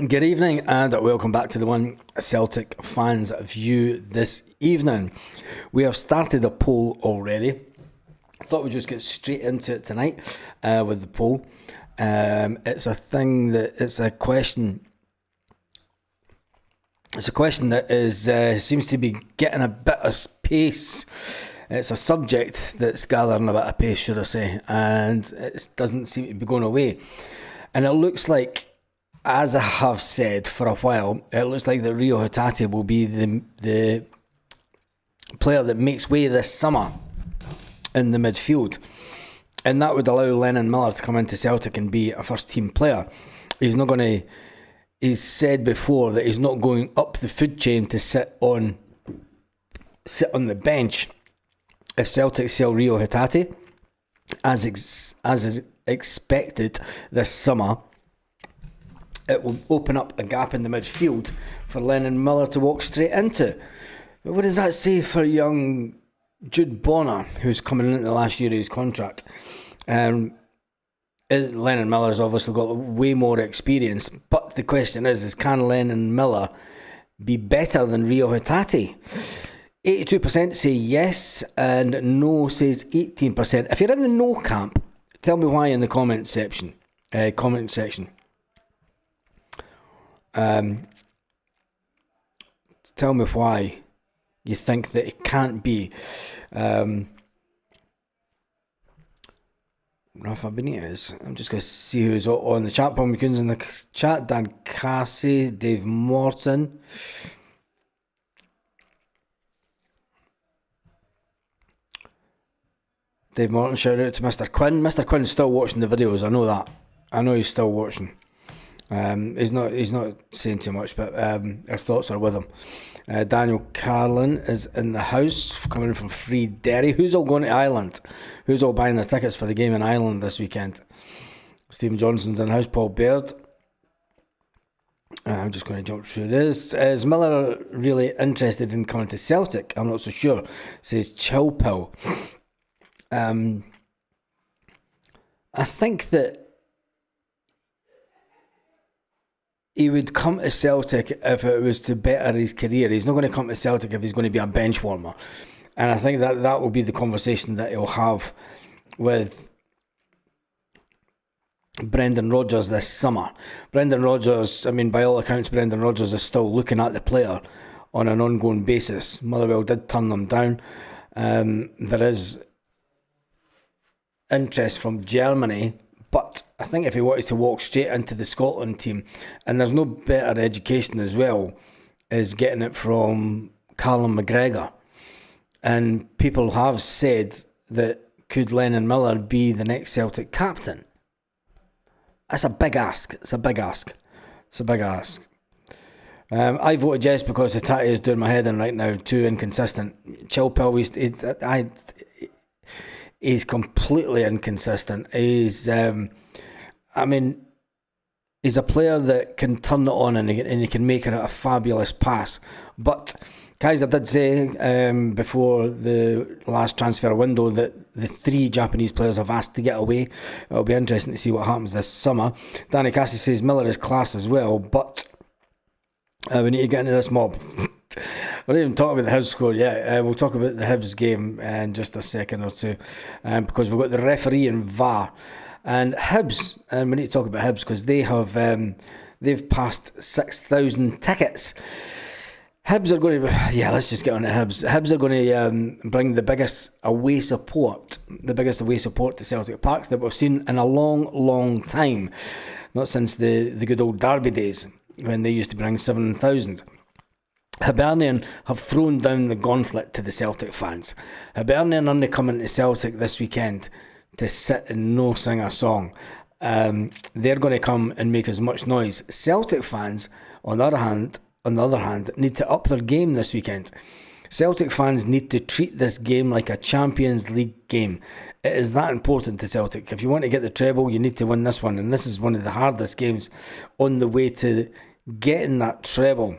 Good evening and welcome back to the One Celtic Fans View this evening. We have started a poll already. I thought we'd just get straight into it tonight with the poll. It's a question that is seems to be getting a bit of pace. It's a subject that's gathering a bit of pace, should I say, and it doesn't seem to be going away. And it looks like, as I have said for a while, it looks like that Rio Hatate will be the player that makes way this summer in the midfield. And that would allow Lennon Miller to come into Celtic and be a first team player. He's said before that he's not going up the food chain to sit on the bench. If Celtic sell Rio Hatate, as is expected this summer, it will open up a gap in the midfield for Lennon Miller to walk straight into. But what does that say for young Jude Bonner, who's coming into the last year of his contract? Lennon Miller's obviously got way more experience, but the question is can Lennon Miller be better than Rio Hatate? 82% say yes, and no says 18%. If you're in the no camp, tell me why in the comment section. Tell me why you think that it can't be. Rafa Benitez. I'm just going to see who's on the chat. Paul McCoon's in the chat. Dan Cassie, Dave Morton. Dave Morton, shout out to Mr. Quinn. Mr. Quinn's still watching the videos. I know that. I know he's still watching. He's not saying too much, but our thoughts are with him. Daniel Carlin is in the house, coming in from Free Derry. Who's all going to Ireland? Who's all buying their tickets for the game in Ireland this weekend? Stephen Johnson's in the house. Paul Baird. I'm just going to jump through this. Is Miller really interested in coming to Celtic? I'm not so sure, says Chill Pill. I think that he would come to Celtic if it was to better his career. He's not going to come to Celtic if he's going to be a bench warmer. And I think that will be the conversation that he'll have with Brendan Rodgers this summer. Brendan Rodgers, by all accounts, Brendan Rodgers is still looking at the player on an ongoing basis. Motherwell did turn them down. There is interest from Germany, but I think if he wanted to walk straight into the Scotland team, and there's no better education as well, is getting it from Callum McGregor. And people have said that could Lennon Miller be the next Celtic captain? That's a big ask. I voted yes because Hatate is doing my head in right now. Too inconsistent. Chilpel, he's completely inconsistent. He's a player that can turn it on and he can make it a fabulous pass. But Kaiser did say before the last transfer window that the 3 Japanese players have asked to get away. It'll be interesting to see what happens this summer. Danny Cassie says Miller is class as well, but we need to get into this mob. We're not even talking about the Hibs score yet. We'll talk about the Hibs game in just a second or two, because we've got the referee and VAR. And Hibs, and we need to talk about Hibs because they've passed 6,000 tickets. Hibs are going to, let's just get on to Hibs. Hibs are going to bring the biggest away support to Celtic Park that we've seen in a long, long time. Not since the good old Derby days when they used to bring 7,000. Hibernian have thrown down the gauntlet to the Celtic fans. Hibernian only coming to Celtic this weekend to sit and no sing a song. They're going to come and make as much noise. Celtic fans, on the other hand, need to up their game this weekend. Celtic fans need to treat this game like a Champions League game. It is that important to Celtic. If you want to get the treble, you need to win this one. And this is one of the hardest games on the way to getting that treble.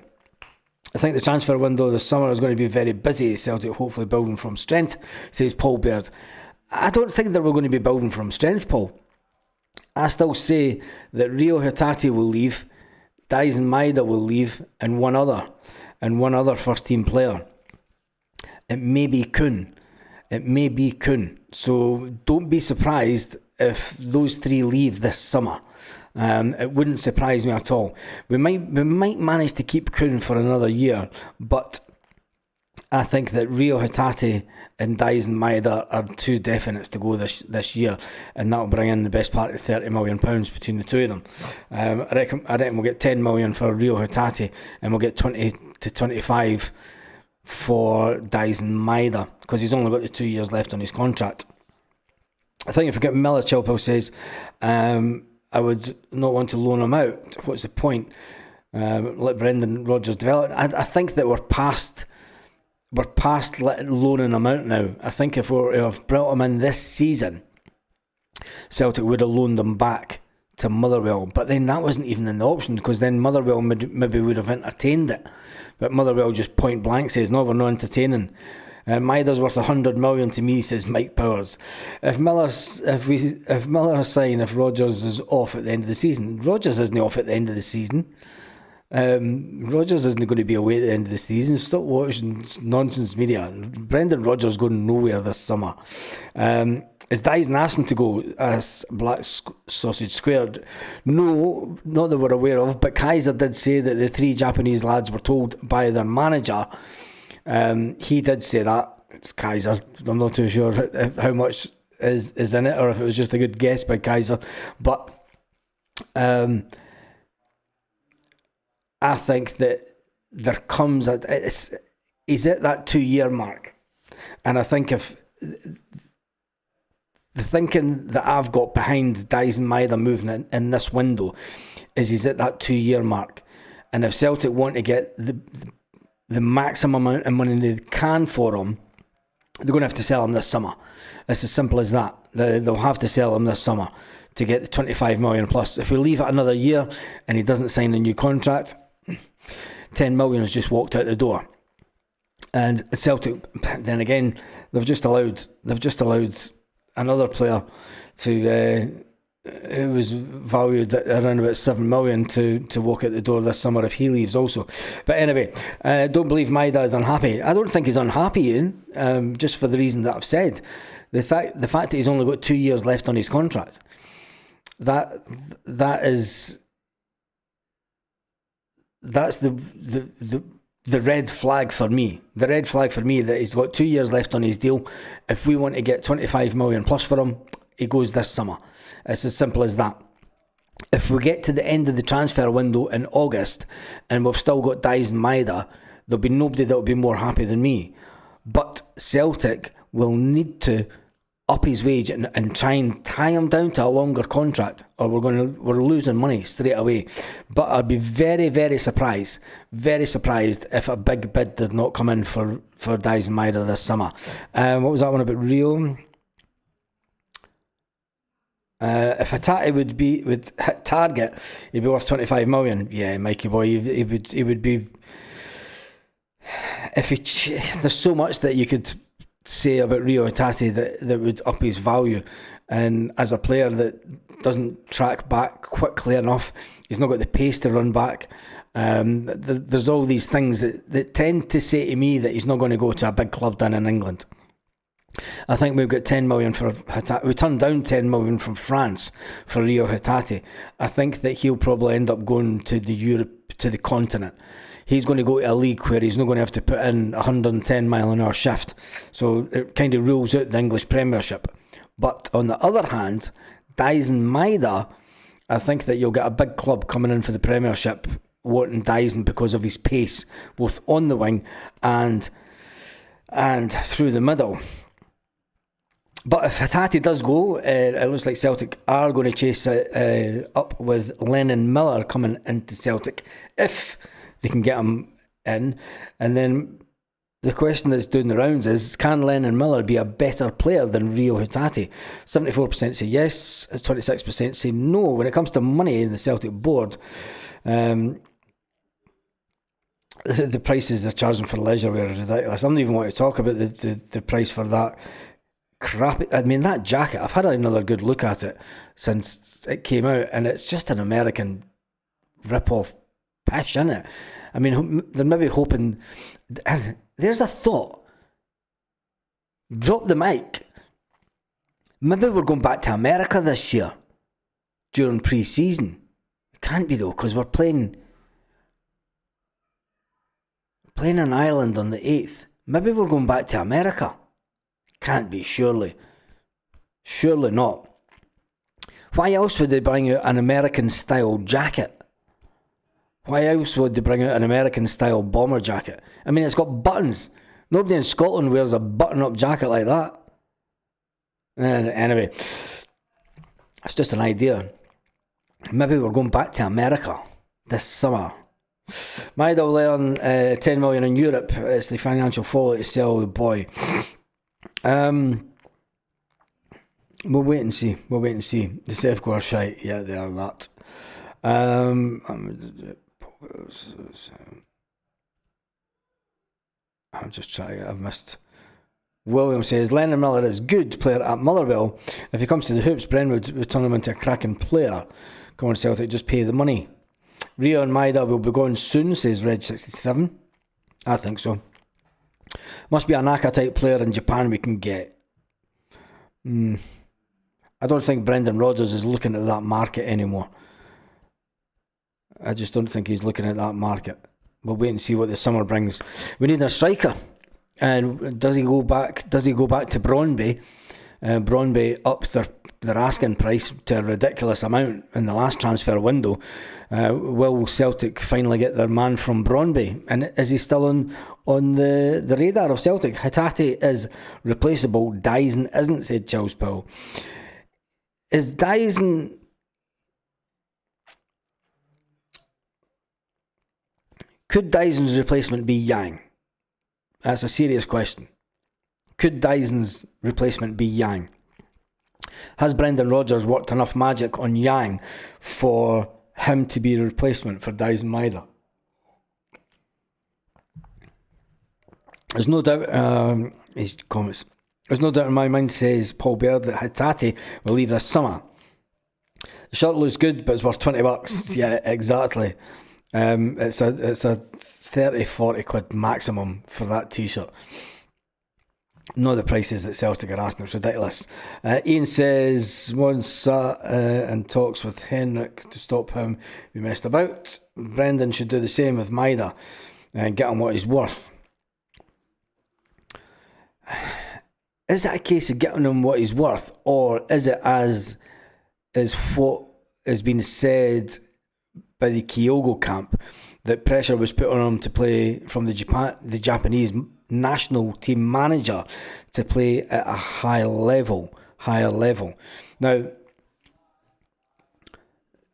I think the transfer window this summer is going to be very busy. Celtic hopefully building from strength, says Paul Baird. I don't think that we're going to be building from strength, Paul. I still say that Rio Hatate will leave. Dyson Maeda will leave, and one other first team player. It may be Kuhn. So don't be surprised if those three leave this summer. It wouldn't surprise me at all. We might manage to keep Kuhn for another year, but I think that Rio Hatate and Dyson Maeda are two definites to go this year, and that'll bring in the best part of £30 million between the two of them. I reckon we'll get 10 million for Rio Hatate, and we'll get 20 to 25 for Dyson Maeda, because he's only got the 2 years left on his contract. I think if we get Miller, Chilpel says, I would not want to loan him out. What's the point? Let Brendan Rodgers develop. I think that we're past loaning him out now. I think if we have brought him in this season, Celtic would have loaned him back to Motherwell. But then that wasn't even an option, because then Motherwell maybe would have entertained it. But Motherwell just point blank says, no, we're not entertaining. Maeda's worth 100 million to me, says Mike Powers. If Miller sign, if Rodgers is off at the end of the season, Rodgers isn't off at the end of the season. Rodgers isn't going to be away at the end of the season. Stop watching nonsense media. Brendan Rodgers going nowhere this summer. Is Dyson asking to go as Black Sausage Squared? No, not that we're aware of, but Kaiser did say that the three Japanese lads were told by their manager. He did say that. It's Kaiser. I'm not too sure how much is in it, or if it was just a good guess by Kaiser. But I think that there comes he's at that 2 year mark, and I think if the thinking that I've got behind Dyson Maeda moving in this window is he's at that 2 year mark, and if Celtic want to get the maximum amount of money they can for him, they're going to have to sell him this summer. It's as simple as that. They'll have to sell him this summer to get the 25 million plus. If we leave it another year and he doesn't sign a new contract, 10 million has just walked out the door. And Celtic, then again, they've just allowed another player to who was valued at around about 7 million to walk out the door this summer if he leaves also. But anyway, don't believe Maeda is unhappy. I don't think he's unhappy, Ian, just for the reason that I've said. The fact that he's only got 2 years left on his contract, that's the red flag for me. The red flag for me that he's got 2 years left on his deal. If we want to get 25 million plus for him, he goes this summer. It's as simple as that. If we get to the end of the transfer window in August and we've still got Dyson Maeda, there'll be nobody that will be more happy than me. But Celtic will need to up his wage and try and tie him down to a longer contract, or we're losing money straight away. But I'd be very, very surprised if a big bid did not come in for Dyson Maeda this summer. What was that one about Rio? If Hatate would hit target, he'd be worth 25 million. Yeah, Mikey boy, he would be. There's so much that you could say about Rio Hatate that would up his value, and as a player that doesn't track back quickly enough, he's not got the pace to run back. There's all these things that tend to say to me that he's not going to go to a big club down in England. I think we've got 10 million for Hatate. We turned down 10 million from France for Rio Hatate. I think that he'll probably end up going to the continent. He's going to go to a league where he's not going to have to put in 110 mile an hour shift. So it kind of rules out the English Premiership. But on the other hand, Dyson Maeda, I think that you'll get a big club coming in for the Premiership wanting Dyson because of his pace, both on the wing and through the middle. But if Hatate does go, it looks like Celtic are going to chase it up with Lennon Miller coming into Celtic if they can get him in. And then the question that's doing the rounds is, can Lennon Miller be a better player than Rio Hatate? 74% say yes, 26% say no. When it comes to money in the Celtic board, the prices they're charging for leisure wear is ridiculous. I don't even want to talk about the price for that crap. I mean, that jacket, I've had another good look at it since it came out, and it's just an American rip-off pish, isn't it? I mean, they're maybe hoping... There's a thought. Drop the mic. Maybe we're going back to America this year during pre-season. It can't be though, because we're playing in Ireland on the 8th. Maybe we're going back to America. Can't be, surely. Surely not. Why else would they bring out an American-style jacket? Why else would they bring out an American-style bomber jacket? I mean, it's got buttons. Nobody in Scotland wears a button-up jacket like that. And anyway, it's just an idea. Maybe we're going back to America this summer. Maida will earn 10 million in Europe. It's the financial folly to sell the boy. We'll wait and see. The Sevco are shite. Yeah, they are that. I'm just trying. I've missed. William says Lennon Miller is good player at Motherwell. If he comes to the Hoops, Brentwood would turn him into a cracking player. Come on, Celtic, just pay the money. Rio and Maida will be going soon, says Reg67. I think so. Must be a Naka type player in Japan we can get. I don't think Brendan Rodgers is looking at that market anymore. I just don't think he's looking at that market. We'll wait and see what the summer brings. We need a striker. And does he go back to Brøndby? Brøndby upped their asking price to a ridiculous amount in the last transfer window. Will Celtic finally get their man from Brøndby? And is he still on the radar of Celtic? Hatate is replaceable. Dyson isn't, said Charles Powell. Is Dyson... Could Dyson's replacement be Yang? That's a serious question. Could Dyson's replacement be Yang? Has Brendan Rodgers worked enough magic on Yang for him to be a replacement for Dyson Maida? There's no doubt, his comments. There's no doubt in my mind, says Paul Baird, that Hatate will leave this summer. The shirt looks good, but it's worth $20. Yeah, exactly. It's a 30-40 quid maximum for that t-shirt. No, the prices that Celtic are asking, it's ridiculous. Ian says once sat in talks with Henrik to stop him be messed about. Brendan should do the same with Maida and get him what he's worth. Is it a case of getting him what he's worth, or is it as is what has been said by the Kyogo camp, that pressure was put on him to play from the Japanese national team manager to play at a higher level. Now,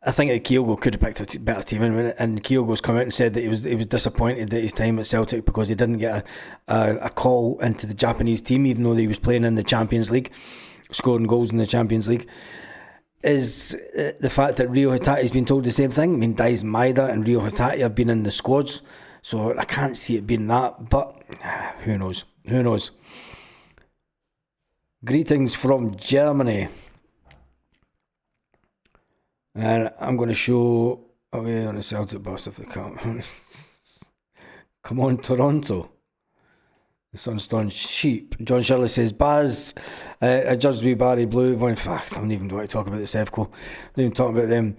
I think that Kyogo could have picked a better team, and Kyogo's come out and said that he was disappointed at his time at Celtic because he didn't get a call into the Japanese team, even though he was playing in the Champions League, scoring goals in the Champions League. Is the fact that Rio Hatate's been told the same thing. I mean, Dyson Maida and Rio Hatate have been in the squads, so I can't see it being that, but who knows? Greetings from Germany. And I'm going to show away on the Celtic bus if they come. Come on, Toronto. The Sunstone Sheep. John Shirley says, Baz, I judged with Barry Blue. Well, in fact, I don't even want to talk about the Sevco. I'm not even talking about them.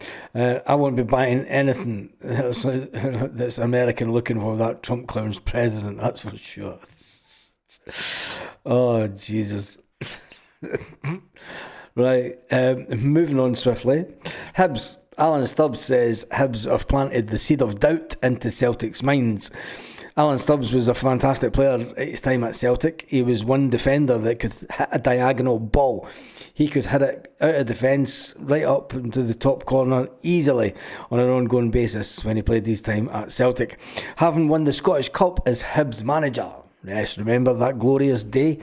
I won't be buying anything that's American looking for that Trump clown's president, that's for sure. Oh, Jesus. Right, moving on swiftly. Hibs. Alan Stubbs says, Hibs have planted the seed of doubt into Celtic's minds. Alan Stubbs was a fantastic player at his time at Celtic. He was one defender that could hit a diagonal ball. He could hit it out of defence right up into the top corner easily on an ongoing basis when he played his time at Celtic. Having won the Scottish Cup as Hibs manager. Yes, remember that glorious day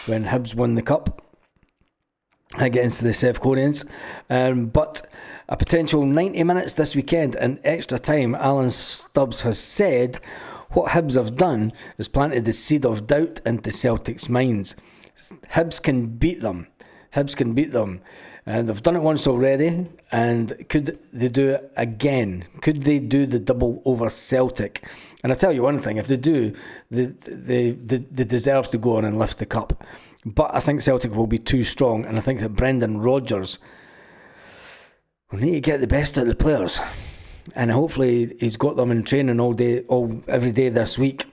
when Hibs won the Cup against the Sevconians. But a potential 90 minutes this weekend and extra time, Alan Stubbs has said, what Hibs have done is planted the seed of doubt into Celtic's minds. Hibs can beat them. And they've done it once already, and could they do it again? Could they do the double over Celtic? And I tell you one thing, if they do, they deserve to go on and lift the cup. But I think Celtic will be too strong, and I think that Brendan Rodgers will need to get the best out of the players. And hopefully he's got them in training every day this week.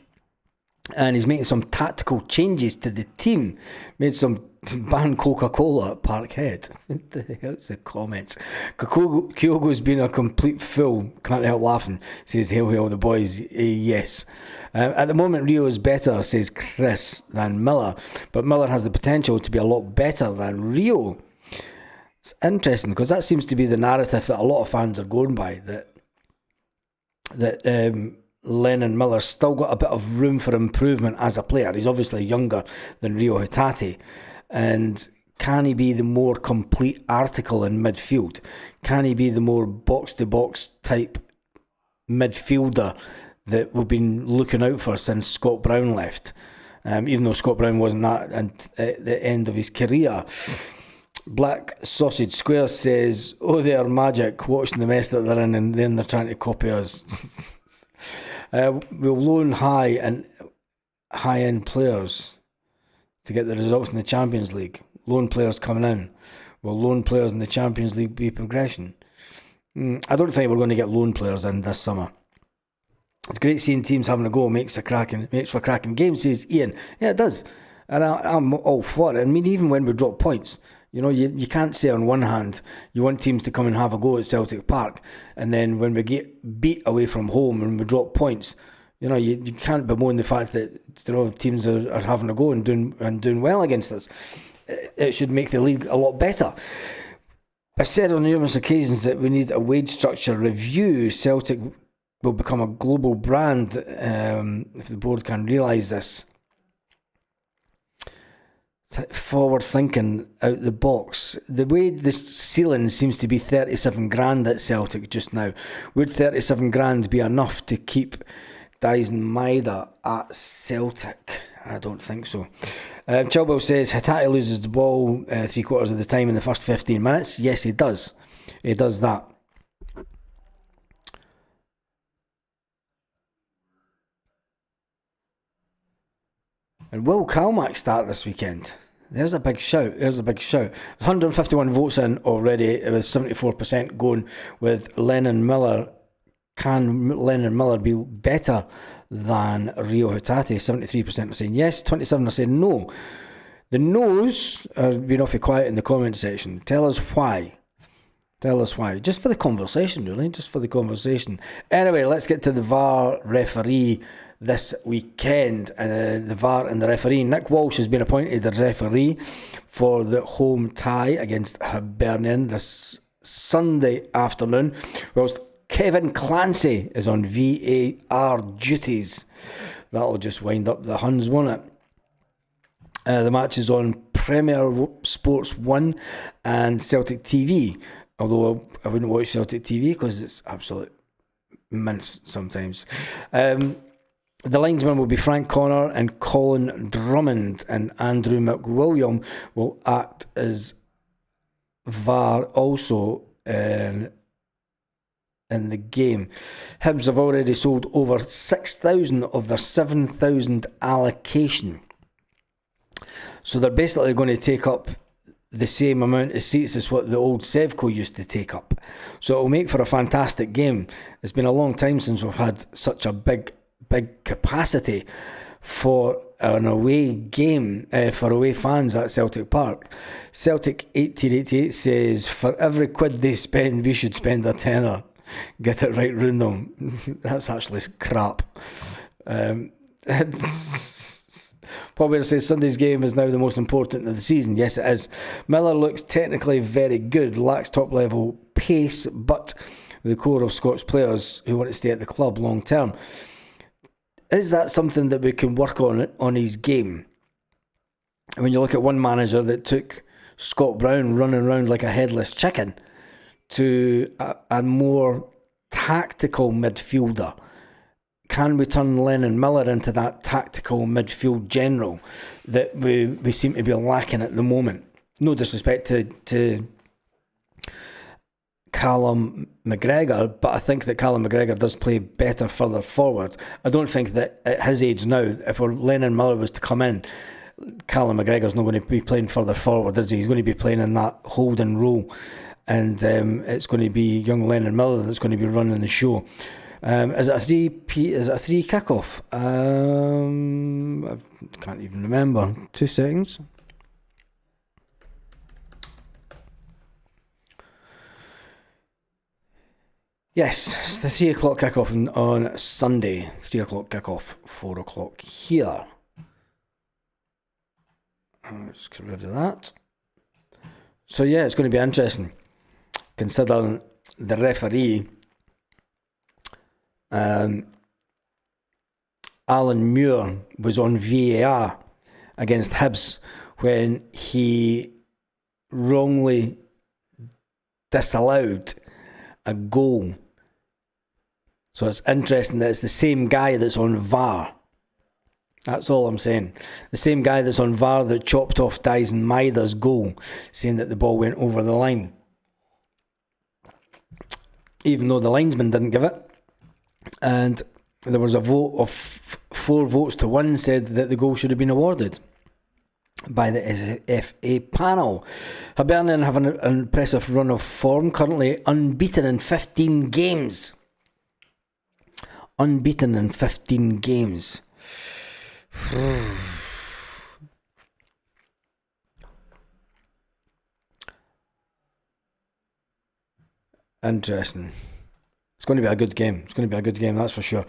And he's making some tactical changes to the team. Made some ban Coca-Cola at Parkhead. What the hell's the comments? Kyogo's been a complete fool. Can't help laughing. Says, hail the boys. Yes. At the moment, Rio is better, says Chris, than Miller. But Miller has the potential to be a lot better than Rio. It's interesting, because that seems to be the narrative that a lot of fans are going by. That Lennon Miller's still got a bit of room for improvement as a player. He's obviously younger than Rio Hatate. And can he be the more complete article in midfield? Can he be the more box-to-box type midfielder that we've been looking out for since Scott Brown left? Even though Scott Brown wasn't that at the end of his career. Black Sausage Square says, oh, they're magic, watching the mess that they're in, and then they're trying to copy us. We'll loan high-end players to get the results in the Champions League. Loan players coming in. Will loan players in the Champions League be progression? I don't think we're going to get loan players in this summer. It's great seeing teams having a go. Makes for cracking games, says Ian. Yeah, it does. And I'm all for it. I mean, even when we drop points, you know, you can't say on one hand you want teams to come and have a go at Celtic Park, and then when we get beat away from home and we drop points, you know, you can't bemoan the fact that, you know, teams are having a go and doing well against us. It should make the league a lot better. I've said on numerous occasions that we need a wage structure review. Celtic will become a global brand if the board can realise this. Forward thinking, out the box. The way the ceiling seems to be 37 grand at Celtic just now. Would 37 grand be enough to keep Dyson Maeda at Celtic? I don't think so. Chilwell says Hatate loses the ball 3/4 of the time in the first 15 minutes. Yes, he does. He does that. And will Kalmack start this weekend? There's a big shout. 151 votes in already. It was 74% going with Lennon Miller. Can Lennon Miller be better than Rio Hatate? 73% are saying yes, 27% are saying no. The no's are being awfully quiet in the comment section. Tell us why. Just for the conversation, really. Just for the conversation. Anyway, let's get to the VAR referee this weekend. The VAR and the referee. Nick Walsh has been appointed the referee for the home tie against Hibernian this Sunday afternoon, whilst Kevin Clancy is on VAR duties. That'll just wind up the Huns, won't it? The match is on Premier Sports 1 and Celtic TV. Although I wouldn't watch Celtic TV because it's absolute mince sometimes. The linesmen will be Frank Connor and Colin Drummond, and Andrew McWilliam will act as VAR also in the game. Hibs have already sold over 6,000 of their 7,000 allocation. So they're basically going to take up the same amount of seats as what the old Sevco used to take up. So it'll make for a fantastic game. It's been a long time since we've had such a big capacity for an away game, for away fans at Celtic Park. Celtic 1888 says, for every quid they spend, we should spend a tenner. Get it right round them. That's actually crap. Paul Weir says Sunday's game is now the most important of the season. Yes, it is. Miller looks technically very good, lacks top level pace, but the core of Scots players who want to stay at the club long term. Is that something that we can work on his game? When you look at one manager that took Scott Brown running around like a headless chicken to a more tactical midfielder, can we turn Lennon Miller into that tactical midfield general that we seem to be lacking at the moment? No disrespect to Callum McGregor, but I think that Callum McGregor does play better further forward. I don't think that at his age now, if Lennon Miller was to come in, Callum McGregor's not going to be playing further forward, is he? He's going to be playing in that holding role, and it's going to be young Lennon Miller that's going to be running the show. Is it a 3 kickoff? I can't even remember. 2 seconds. Yes, it's the 3 o'clock kickoff on Sunday. 3 o'clock kickoff, 4 o'clock here. Let's get rid of that. So yeah, it's going to be interesting, considering the referee, Alan Muir, was on VAR against Hibs when he wrongly disallowed a goal. So it's interesting that it's the same guy that's on VAR. That's all I'm saying. The same guy that's on VAR that chopped off Dyson Maida's goal, saying that the ball went over the line, even though the linesman didn't give it. And there was a vote of 4 votes to 1 said that the goal should have been awarded by the FA panel. Hibernian have an impressive run of form, currently unbeaten in 15 games. Unbeaten in 15 games. Interesting. It's going to be a good game. It's going to be a good game, that's for sure.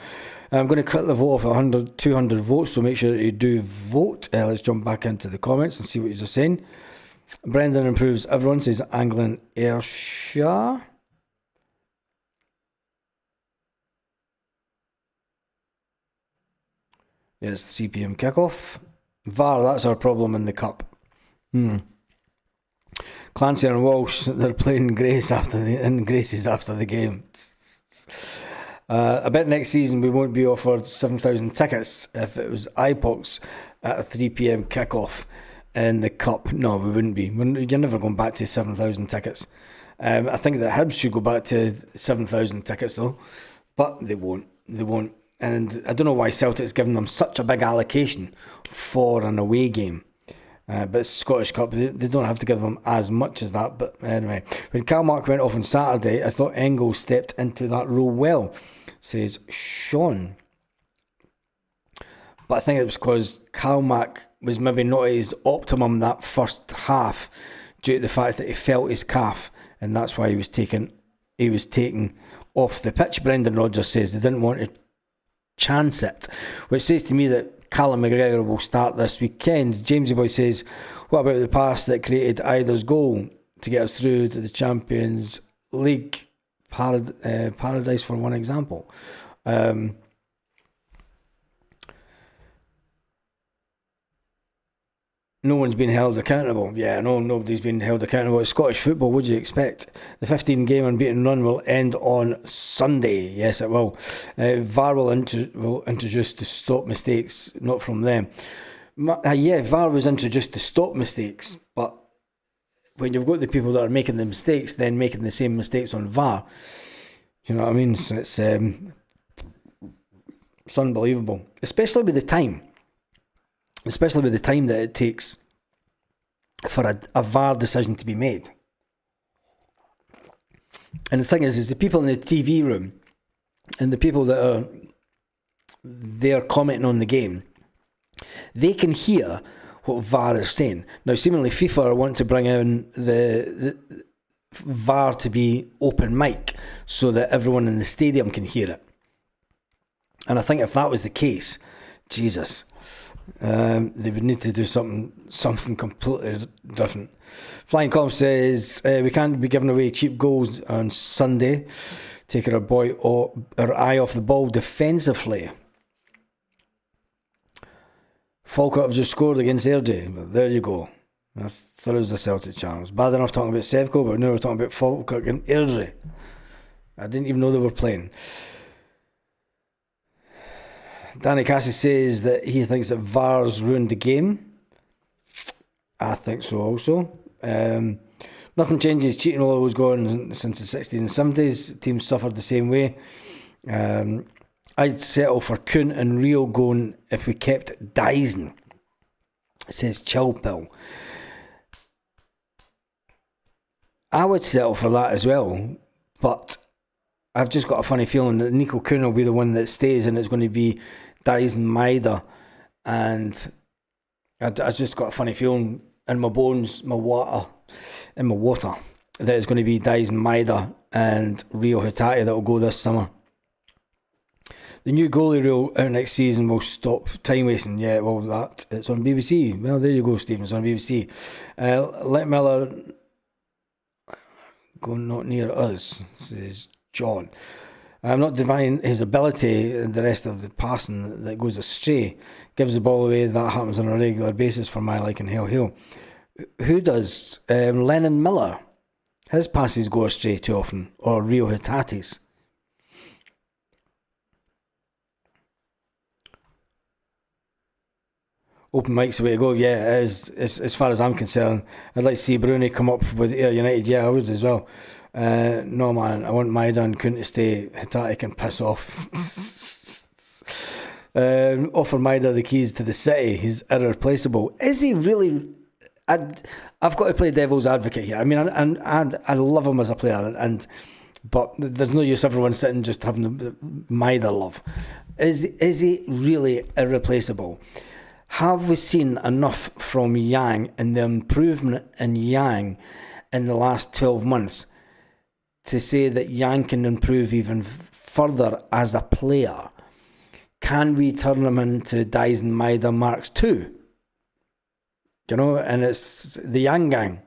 I'm going to cut the vote off 200 votes, so make sure that you do vote. Let's jump back into the comments and see what you're saying. Brendan improves everyone, says Anglin Ayrshire. Yeah, it's 3 p.m. kickoff. VAR, that's our problem in the cup. Clancy and Walsh, they're playing Graces after the game. I bet next season we won't be offered 7,000 tickets if it was IPOX at a 3 p.m. kickoff in the cup. No, we wouldn't be. You're never going back to 7,000 tickets. I think that Hibs should go back to 7,000 tickets though, but they won't. They won't. And I don't know why Celtic's given them such a big allocation for an away game. But it's Scottish Cup, they don't have to give them as much as that. But anyway, when Kalmark went off on Saturday, I thought Engel stepped into that role well, says Sean. But I think it was because Kalmark was maybe not at his optimum that first half due to the fact that he felt his calf, and that's why he was taken off the pitch. Brendan Rodgers says they didn't want to chance it, which says to me that Callum McGregor will start this weekend. Jamesy Boy says, what about the pass that created Ida's goal to get us through to the Champions League? Paradise for one example. No one's been held accountable. Yeah, no, nobody's been held accountable. It's Scottish football, what do you expect? The 15-game unbeaten run will end on Sunday. Yes, it will. VAR will introduce to stop mistakes, not from them. VAR was introduced to stop mistakes, but when you've got the people that are making the mistakes, then making the same mistakes on VAR, you know what I mean? So it's unbelievable, especially with the time. Especially with the time that it takes for a VAR decision to be made. And the thing is the people in the TV room and the people that are there commenting on the game, they can hear what VAR is saying. Now, seemingly FIFA want to bring in the VAR to be open mic so that everyone in the stadium can hear it. And I think if that was the case, Jesus, they would need to do something completely different. Flying Column says we can't be giving away cheap goals on Sunday, taking our eye off the ball defensively. Falkirk have just scored against Airdrie, but there you go. I thought it was a Celtic challenge. Bad enough talking about Sevco, but now we're talking about Falkirk and Airdrie. I didn't even know they were playing. Danny Cassie says that he thinks that VAR's ruined the game. I think so also. Not Nothing changes. Cheating will always go on since the 60s and 70s. Teams suffered the same way. I'd settle for Kuhn and Rio going if we kept Dyson, says Chill Pill. I would settle for that as well, but I've just got a funny feeling that Nico Kuhn will be the one that stays, and it's going to be Dyson Maida, and I just got a funny feeling in my bones, my water, that it's going to be Dyson Maida and Rio Hatate that will go this summer. The new goalie rule out next season will stop time wasting. Yeah, well, it's on BBC. Well, there you go, Stephen. It's on BBC. Let Miller go not near us, says John. I'm not denying his ability and the rest of the passing that goes astray. Gives the ball away. That happens on a regular basis for my liking. Hell. Who does? Lennon Miller. His passes go astray too often. Or Rio Hatate's. Open mic's the way to go. Yeah, it is. As far as I'm concerned, I'd like to see Bruni come up with Ayr United. Yeah, I would as well. No, man, I want Maida and Kuhn to stay. Hatate can piss off. Offer Maida the keys to the city. He's irreplaceable. Is he really? I've got to play devil's advocate here. I mean, I love him as a player, but there's no use everyone sitting just having the Maida love. Is he really irreplaceable? Have we seen enough from Yang and the improvement in Yang in the last 12 months to say that Yang can improve even further as a player? Can we turn him into Dyson Maida Mark II? You know, and it's the Yang gang.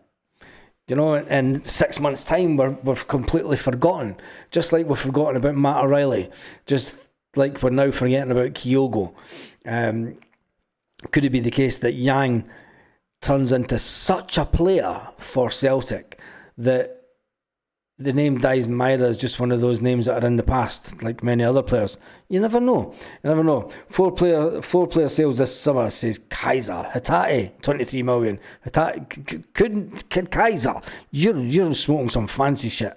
You know, in 6 months' time, we've completely forgotten. Just like we've forgotten about Matt O'Reilly. Just like we're now forgetting about Kyogo. Could it be the case that Yang turns into such a player for Celtic that the name Dyson Maida is just one of those names that are in the past, like many other players? You never know. Four player sales this summer, says Kaiser. Hatate, 23 million. Hatate, Kid Kaiser, you're smoking some fancy shit.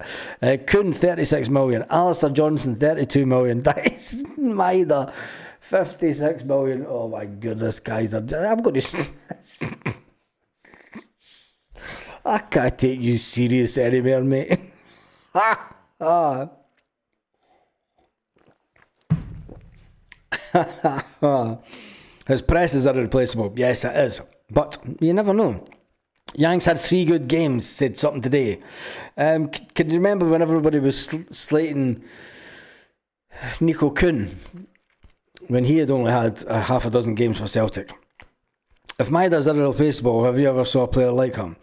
Kuhn, 36 million. Alistair Johnson, 32 million. Dyson Maida, 56 million. Oh my goodness, guys. I'm going to... I can't take you serious anymore, mate. His press is irreplaceable. Yes, it is. But you never know. Yang's had 3 good games, said something today. Can you remember when everybody was slating Nico Kuhn? When he had only had half a dozen games for Celtic. If Maida's irreplaceable, have you ever saw a player like him?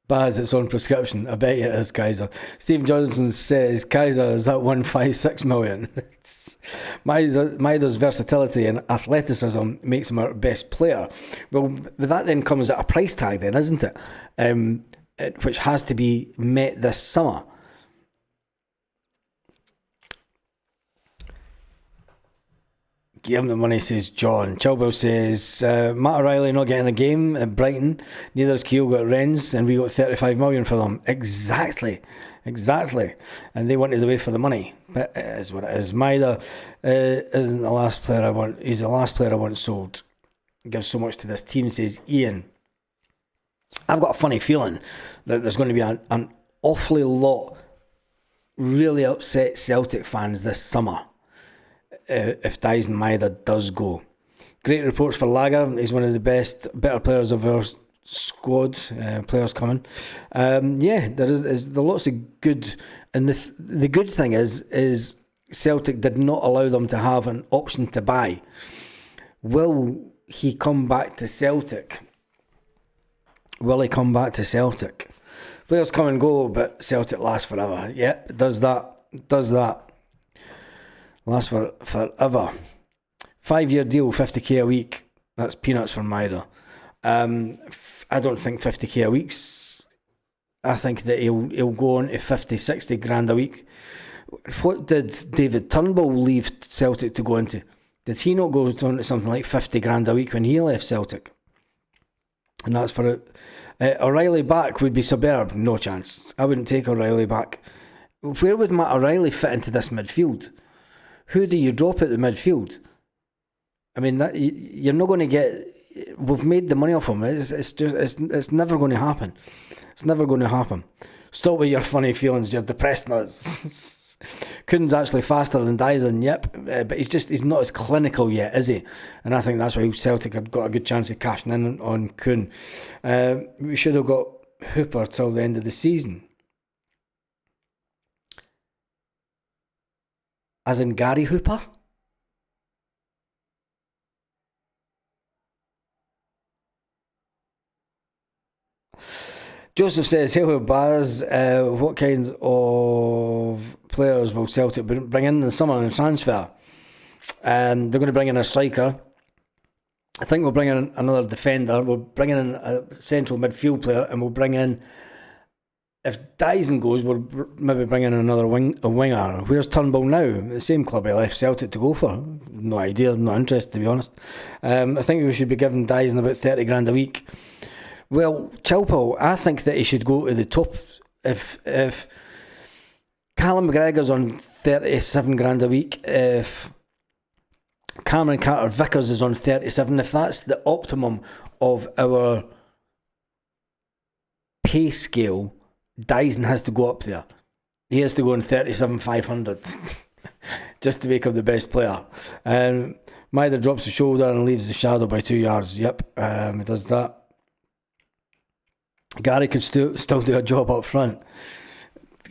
Baz, it's on prescription. I bet it is, Kaiser. Stephen Johnson says, Kaiser, is that 156 million? Maida's versatility and athleticism makes him our best player. Well, but that then comes at a price tag then, isn't it? Which has to be met this summer. Give him the money, says John. Chilwell says, Matt O'Reilly not getting a game at Brighton. Neither is Kyogo at Rennes, and we got 35 million for them. Exactly. And they wanted away for the money. But it is what it is. Maida isn't the last player I want. He's the last player I want sold. Gives so much to this team, says Ian. I've got a funny feeling that there's going to be an awfully lot really upset Celtic fans this summer if Dyson Maida does go. Great reports for Lager. He's one of the better players of our squad. Players coming. There's lots of good. And the good thing is Celtic did not allow them to have an option to buy. Will he come back to Celtic? Players come and go, but Celtic lasts forever. Yep, it does that. Lasts forever. 5-year deal, 50k a week. That's peanuts for Maida. I don't think 50k a week's. I think that he'll go on to 50, 60 grand a week. What did David Turnbull leave Celtic to go into? Did he not go on to something like 50 grand a week when he left Celtic? And that's for it. O'Reilly back would be superb. No chance. I wouldn't take O'Reilly back. Where would Matt O'Reilly fit into this midfield? Who do you drop at the midfield? I mean, you're not going to get. We've made the money off him. It's never going to happen. It's never going to happen. Stop with your funny feelings. You're depressed nuts. Kuhn's actually faster than Dyson, yep, but he's not as clinical yet, is he? And I think that's why Celtic have got a good chance of cashing in on Kuhn. We should have got Hooper till the end of the season. As in Gary Hooper? Joseph says, hello Baz, what kinds of players will Celtic bring in the summer in transfer? They're going to bring in a striker. I think we'll bring in another defender. We'll bring in a central midfield player, and we'll bring in, if Dyson goes, we'll maybe bring in another winger. Where's Turnbull now? The same club he left Celtic to go for. No idea, not interested to be honest. I think we should be giving Dyson about 30 grand a week. Well, Chilpel, I think that he should go to the top. If Callum McGregor's on 37 grand a week, if Cameron Carter-Vickers is on 37, if that's the optimum of our pay scale, Dyson has to go up there. He has to go on 37,500 just to make him the best player. Maida drops the shoulder and leaves the shadow by 2 yards. Yep, he does that. Gary could still do a job up front.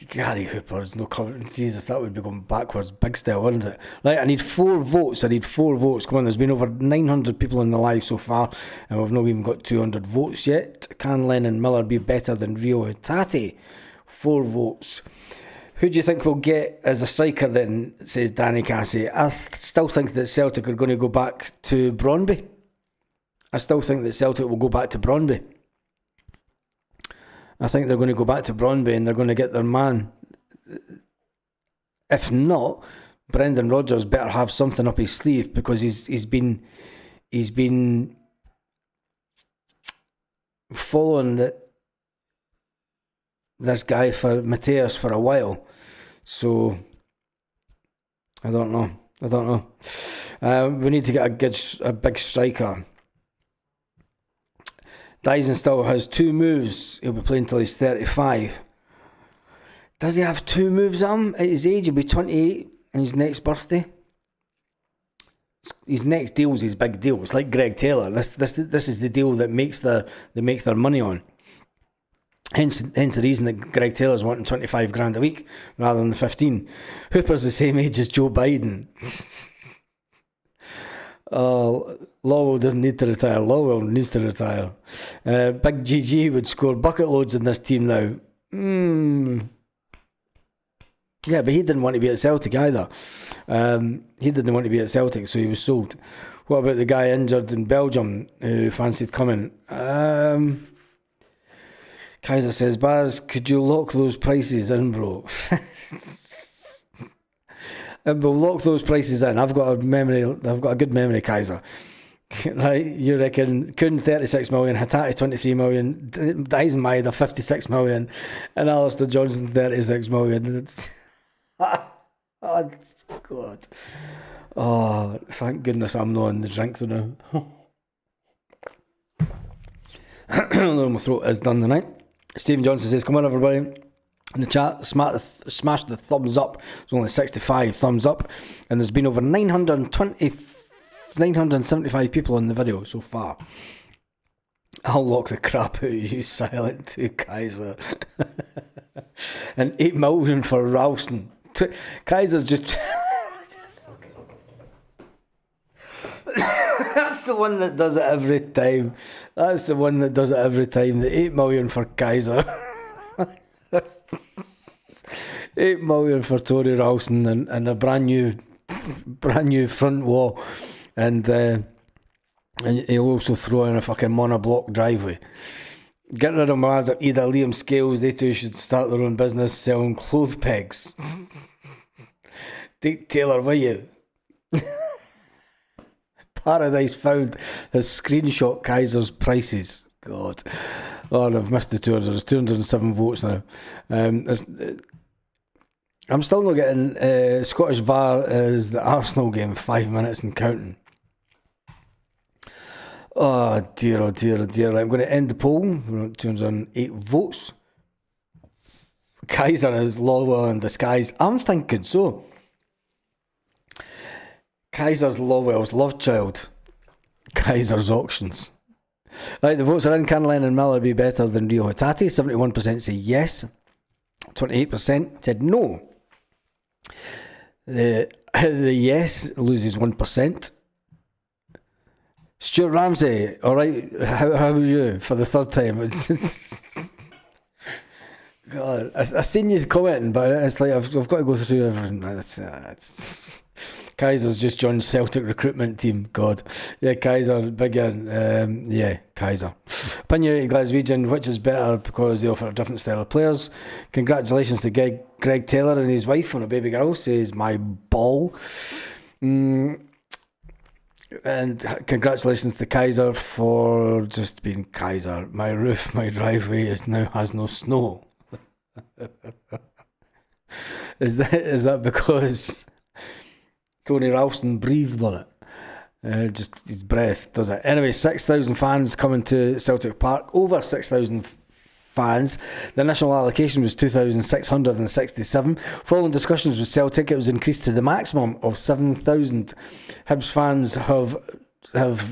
Gary Hooper's no cover. Jesus, that would be going backwards big style, wouldn't it? Right, I need 4 votes. Come on, there's been over 900 people in the live so far, and we've not even got 200 votes yet. Can Lennon Miller be better than Rio Hatate? 4 votes. Who do you think we'll get as a striker then, says Danny Cassie? I still think that Celtic are going to go back to Brøndby. I still think that Celtic will go back to Brøndby. I think they're going to go back to Brøndby and they're going to get their man. If not, Brendan Rodgers better have something up his sleeve, because he's been following this guy for Mateus for a while. So I don't know. We need to get a big striker. Dyson still has 2 moves. He'll be playing till he's 35. Does he have 2 moves at him? At his age, he'll be 28 on his next birthday. His next deal's his big deal. It's like Greg Taylor. This is the deal that they make their money on. Hence the reason that Greg Taylor's wanting 25 grand a week rather than 15. Hooper's the same age as Joe Biden. Lowell doesn't need to retire. Lowell needs to retire. Big GG would score bucket loads in this team now. Yeah, but he didn't want to be at Celtic either. He didn't want to be at Celtic, so he was sold. What about the guy injured in Belgium who fancied coming? Kaiser says, Baz, could you lock those prices in, bro? We'll lock those prices in. I've got a good memory, Kaiser. Right, you reckon Kuhn 36 million, Hatate 23 million, Dyson Maeda 56 million, and Alistair Johnson 36 million. Oh, God. Oh, thank goodness I'm not in the drink now. My throat is done tonight. Stephen Johnson says, come on everybody in the chat, smash the thumbs up. There's only 65 thumbs up, and there's been over 975 people in the video so far. I'll lock the crap out of you, Silent 2 Kaiser. And 8 million for Ralston. Kaiser's just... That's the one that does it every time. The 8 million for Kaiser. 8 million for Tony Ralston and a brand new front wall. And he'll also throw in a fucking monoblock driveway. Get rid of either Liam Scales. They two should start their own business selling clothes pegs. Take Taylor with you. Paradise Found has screenshot Kaiser's prices. God. Oh, and I've missed the 200. There's 207 votes now. I'm still not getting Scottish VAR is the Arsenal game, 5 minutes and counting. Oh dear, oh dear, oh dear. I'm going to end the poll. We're at 208 votes. Kaiser is Lawwell in disguise. I'm thinking so. Kaiser's Lawwell's love child. Kaiser's auctions. Right, the votes are in. Can Lennon Miller be better than Rio Hatate? 71% say yes. 28% said no. The yes loses 1%. Stuart Ramsey, alright, how are you for the third time? God, I've seen you commenting, but it's like I've got to go through everything. It's Kaiser's just joined Celtic recruitment team. God, yeah, Kaiser big in. Yeah, Kaiser. Opinionated Glaswegian, which is better because they offer a different style of players. Congratulations to Greg Taylor and his wife on a baby girl. Says my ball. And congratulations to Kaiser for just being Kaiser. My roof, my driveway now has no snow. Is that because Tony Ralston breathed on it? Just his breath does it. Anyway, 6,000 fans coming to Celtic Park. Over 6,000 fans. The initial allocation was 2,667. Following discussions with Celtic, it was increased to the maximum of 7,000. Hibs fans have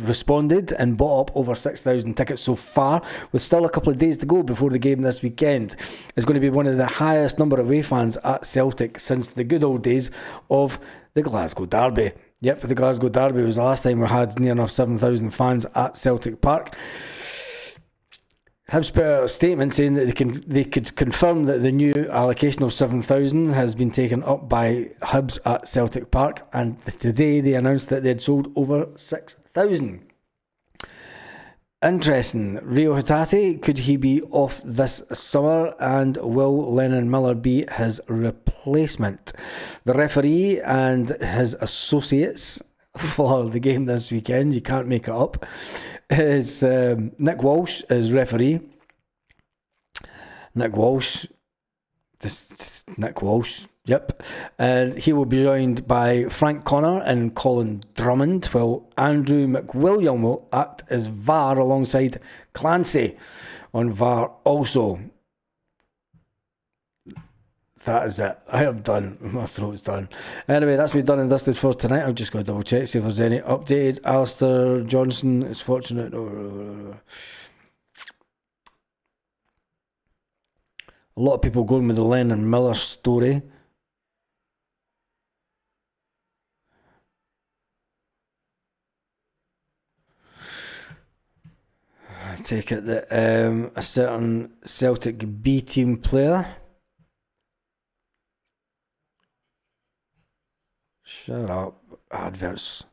responded and bought up over 6,000 tickets so far, with still a couple of days to go before the game this weekend. It's going to be one of the highest number of away fans at Celtic since the good old days of the Glasgow Derby. Yep, the Glasgow Derby was the last time we had near enough 7,000 fans at Celtic Park. Hibs put out a statement saying that they could confirm that the new allocation of 7,000 has been taken up by Hibs at Celtic Park, and today they announced that they had sold over 6,000. Interesting. Rio Hatate, could he be off this summer, and will Lennon Miller be his replacement? The referee and his associates for the game this weekend, you can't make it up, is Nick Walsh is referee. Nick Walsh, yep. And he will be joined by Frank Connor and Colin Drummond, while Andrew McWilliam will act as VAR alongside Clancy on VAR also. That is it. I am done. My throat's done. Anyway, that's me done and dusted for tonight. I'm just going to double check, see if there's any updated. Alistair Johnson is fortunate. A lot of people going with the Lennon Miller story. I take it that a certain Celtic B team player. Shut up, adverts.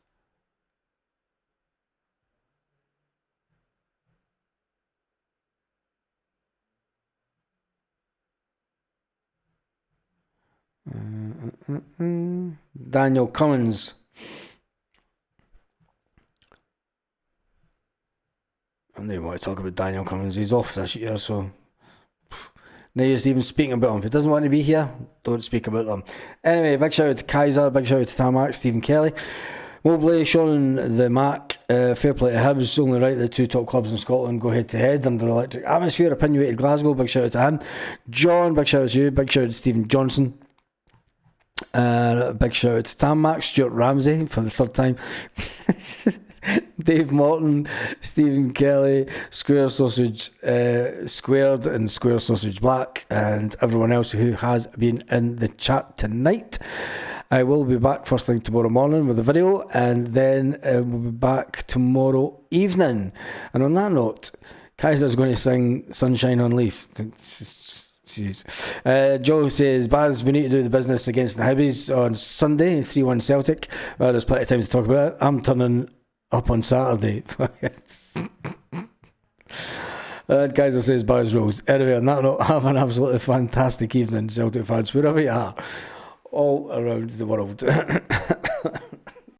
Daniel Cummins. I don't even want to talk about Daniel Cummins. He's off this year, so no use even speaking about him. If he doesn't want to be here, don't speak about them. Anyway, big shout out to Kaiser, big shout out to Tamac, Stephen Kelly. Mobley, Sean the Mac, fair play to Hibs. Only right the two top clubs in Scotland go head to head under the electric atmosphere. Opinionated Glasgow, big shout out to him. John, big shout out to you, big shout out to Stephen Johnson. Big shout out to Tamac, Stuart Ramsey for the third time. Dave Morton, Stephen Kelly, Square Sausage Squared and Square Sausage Black, and everyone else who has been in the chat tonight. I will be back first thing tomorrow morning with a video, and then we'll be back tomorrow evening. And on that note, Kaiser's going to sing Sunshine on Leith. Jeez. Joe says, Baz, we need to do the business against the Hibs on Sunday, 3-1 Celtic. Well, there's plenty of time to talk about it. I'm turning up on Saturday. Kaiser says Baz rules. Anyway, on that note, have an absolutely fantastic evening, Celtic fans, wherever you are, all around the world.